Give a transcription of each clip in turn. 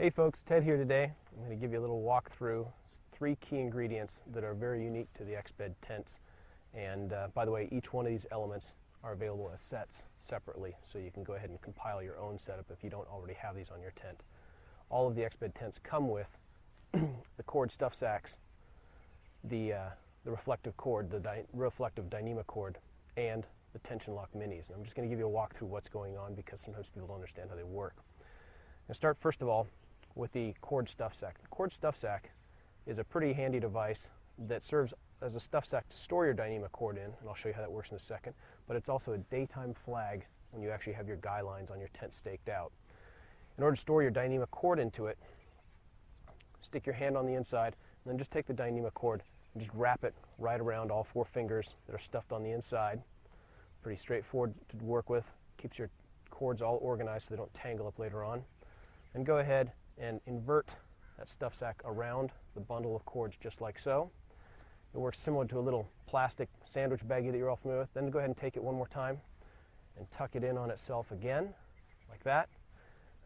Hey folks, Ted here today. I'm going to give you a little walkthrough, 3 key ingredients that are very unique to the Exped tents. And by the way, each one of these elements are available as sets separately, so you can go ahead and compile your own setup if you don't already have these on your tent. All of the Exped tents come with the cord stuff sacks, the reflective cord, the reflective Dyneema cord, and the tension lock minis. And I'm just going to give you a walk through what's going on because sometimes people don't understand how they work. I'm going to start first of all with the cord stuff sack. The cord stuff sack is a pretty handy device that serves as a stuff sack to store your Dyneema cord in, and I'll show you how that works in a second, but it's also a daytime flag when you actually have your guy lines on your tent staked out. In order to store your Dyneema cord into it, stick your hand on the inside, and then just take the Dyneema cord and just wrap it right around all 4 fingers that are stuffed on the inside. Pretty straightforward to work with. Keeps your cords all organized so they don't tangle up later on. And go ahead and invert that stuff sack around the bundle of cords just like so. It works similar to a little plastic sandwich baggie that you're all familiar with. Then go ahead and take it one more time and tuck it in on itself again, like that.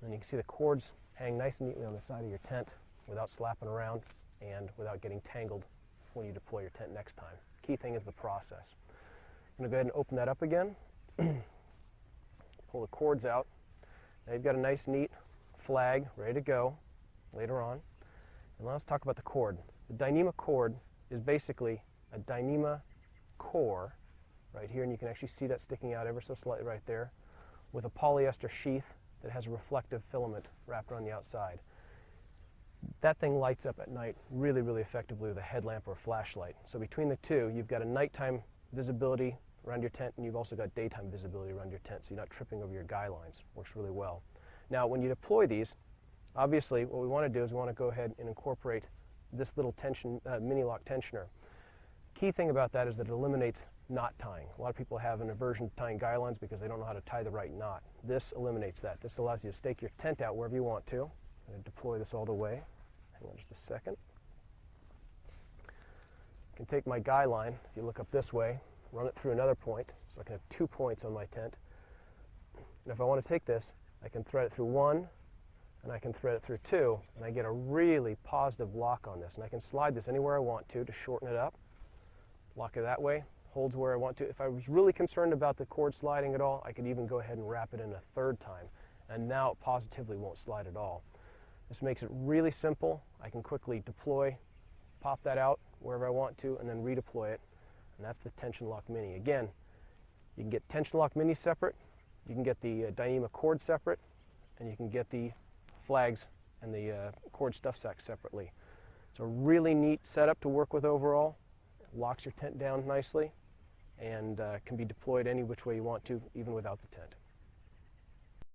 And then you can see the cords hang nice and neatly on the side of your tent without slapping around and without getting tangled when you deploy your tent next time. Key thing is the process. I'm going to go ahead and open that up again. Pull the cords out. Now you've got a nice neat flag ready to go later on. And let's talk about the cord. The Dyneema cord is basically a Dyneema core right here, and you can actually see that sticking out ever so slightly right there, with a polyester sheath that has a reflective filament wrapped around the outside. That thing lights up at night really, really effectively with a headlamp or a flashlight. So between the two, you've got a nighttime visibility around your tent, and you've also got daytime visibility around your tent, so you're not tripping over your guy lines. Works really well. Now, when you deploy these, obviously what we want to do is we want to go ahead and incorporate this little tension, mini lock tensioner. Key thing about that is that it eliminates knot tying. A lot of people have an aversion to tying guy lines because they don't know how to tie the right knot. This eliminates that. This allows you to stake your tent out wherever you want to. I'm going to deploy this all the way. Hang on just a second. I can take my guy line, if you look up this way, run it through another point, so I can have 2 points on my tent. And if I want to take this, I can thread it through 1, and I can thread it through 2, and I get a really positive lock on this. And I can slide this anywhere I want to shorten it up, lock it that way, holds where I want to. If I was really concerned about the cord sliding at all, I could even go ahead and wrap it in a 3rd time, and now it positively won't slide at all. This makes it really simple. I can quickly deploy, pop that out wherever I want to, and then redeploy it, and that's the Tension Lock Mini. Again, you can get Tension Lock Mini separate, you can get the Dyneema cord separate, and you can get the flags and the cord stuff sack separately. It's a really neat setup to work with overall. It locks your tent down nicely and can be deployed any which way you want to, even without the tent.